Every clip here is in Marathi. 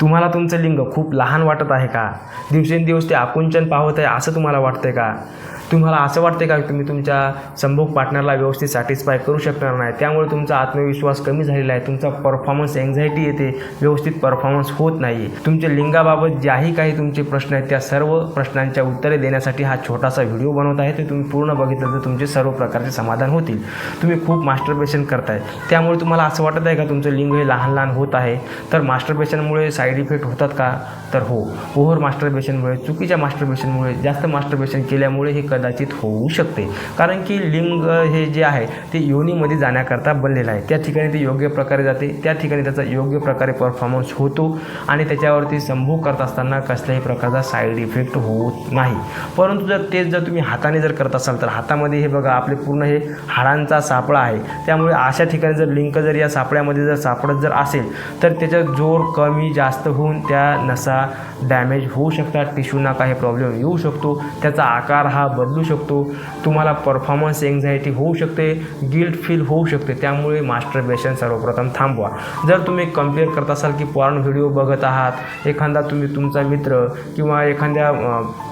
तुम्हाला तुमचं लिंग खूप लहान वाटत आहे का? दिवसेंदिवस ते आकुंचन पावत आहे असं तुम्हाला वाटतंय का? तुम्हाला असं वाटते का की तुम्ही तुमच्या संभोग पार्टनरला व्यवस्थित सॅटिस्फाय करू शकणार नाही, त्यामुळे तुमचा आत्मविश्वास कमी झालेला आहे, तुमचा परफॉर्मन्स एन्झायटी येते, व्यवस्थित परफॉर्मन्स होत नाही. तुमच्या लिंगाबाबत ज्याही काही तुमचे प्रश्न आहेत त्या सर्व प्रश्नांच्या उत्तरे देण्यासाठी हा छोटासा व्हिडिओ बनवत आहे. ते तुम्ही पूर्ण बघितलं तर तुमचे सर्व प्रकारचे समाधान होतील. तुम्ही खूप मास्टरबेशन करताय, त्यामुळे तुम्हाला असं वाटत आहे का तुमचं लिंग हे लहान लहान होत आहे? तर मास्टरबेशनमुळे साईड इफेक्ट होतात का? तर हो, ओव्हर मास्टरबेशनमुळे, चुकीच्या मास्टरबेशनमुळे, जास्त मास्टरबेशन केल्यामुळे हे कदाचित होऊ शकते. कारण की लिंग हे जे आहे ते योनीमध्ये जाण्याकरता बनलेलं आहे. त्या ठिकाणी ते योग्य प्रकारे जाते, त्या ठिकाणी त्याचा योग्य प्रकारे परफॉर्मन्स होतो आणि त्याच्यावरती संभोग करत असताना कसल्याही प्रकारचा साईड इफेक्ट होत नाही. परंतु जर तुम्ही हाताने जर करत असाल तर हातामध्ये हे बघा आपले पूर्ण हे हाडांचा सापळा आहे, त्यामुळे अशा ठिकाणी जर लिंक जर या सापळ्यामध्ये जर सापडत जर असेल तर त्याचा जोर कमी जास्त होऊन त्या नसा डॅमेज होऊ शकतात, टिश्यूना काही प्रॉब्लेम येऊ शकतो, त्याचा आकार हा बदलू शकतो, तुम्हाला परफॉर्मन्स एन्झायटी होऊ शकते, गिल्ट फील होऊ शकते. त्यामुळे मास्टरबेशन सर्वप्रथम थांबवा. जर तुम्ही कंपेअर करत असाल की पॉर्न व्हिडिओ बघत आहात, एखादा तुम्ही तुमचा मित्र किंवा एखाद्या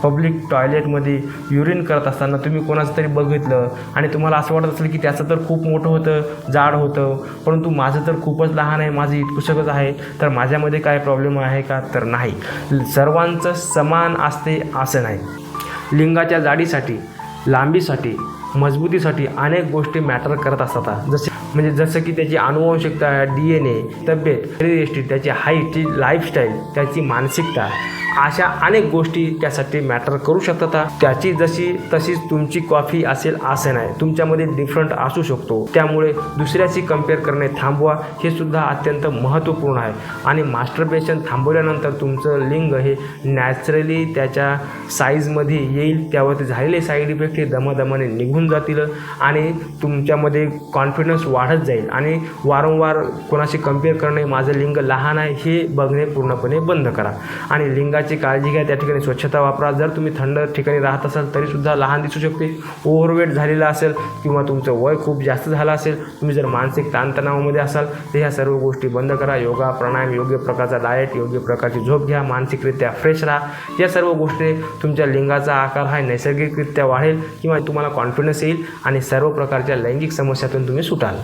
पब्लिक टॉयलेटमध्ये युरिन करत असताना तुम्ही कोणाचं तरी बघितलं आणि तुम्हाला असं वाटत असेल की त्याचं तर खूप मोठं होतं, जाड होतं, परंतु माझं तर खूपच लहान आहे, माझं इतकुसकच आहे, तर माझ्यामध्ये काय प्रॉब्लेम आहे का? तर नाही, सर्वांचं समान असते असं नाही. लिंगाच्या जाडीसाठी, लांबीसाठी, मजबूतीसाठी अनेक गोष्टी मॅटर करत असतात. जसं की त्याची आनुवंशिकता, DNA, तब्येत, शरीरयष्टी, त्याची हाईट, लाईफस्टाईल, त्याची मानसिकता, अशा अनेक गोष्टी त्यासाठी मॅटर करू शकतात. त्याची तशीच तुमची कॉफी असेल असं नाही, तुमच्यामध्ये डिफरंट असू शकतो. त्यामुळे दुसऱ्याची कंपेअर करणे थांबवा, हे सुद्धा अत्यंत महत्त्वपूर्ण आहे. आणि मास्टरबेशन थांबवल्यानंतर तुमचं लिंग हे नॅचरली त्याच्या साईजमध्ये येईल, त्यावरती झालेले साईड इफेक्ट हे दमादमाने निघून जातील आणि तुमच्यामध्ये कॉन्फिडन्स वाढत जाईल. आणि वारंवार कोणाशी कंपेअर करणे, माझं लिंग लहान आहे हे बघणे पूर्णपणे बंद करा. आणि लिंगाची काळजी घ्या, त्या ठिकाणी स्वच्छता वापरा. जर तुम्ही थंड ठिकाणी राहत असाल तरीसुद्धा लहान दिसू शकते. ओव्हरवेट झालेला असेल किंवा तुमचं वय खूप जास्त झालं असेल, तुम्ही जर मानसिक ताणतणावामध्ये असाल तर ह्या सर्व गोष्टी बंद करा. योगा, प्राणायाम, योग्य प्रकारचा डाएट, योग्य प्रकारची झोप घ्या, मानसिकरित्या फ्रेश राहा. या सर्व गोष्टी तुमच्या लिंगाचा आकार हा नैसर्गिकरित्या वाढेल किंवा तुम्हाला कॉन्फिडन्स येईल आणि सर्व प्रकारच्या लैंगिक समस्यातून तुम्ही सुटाल.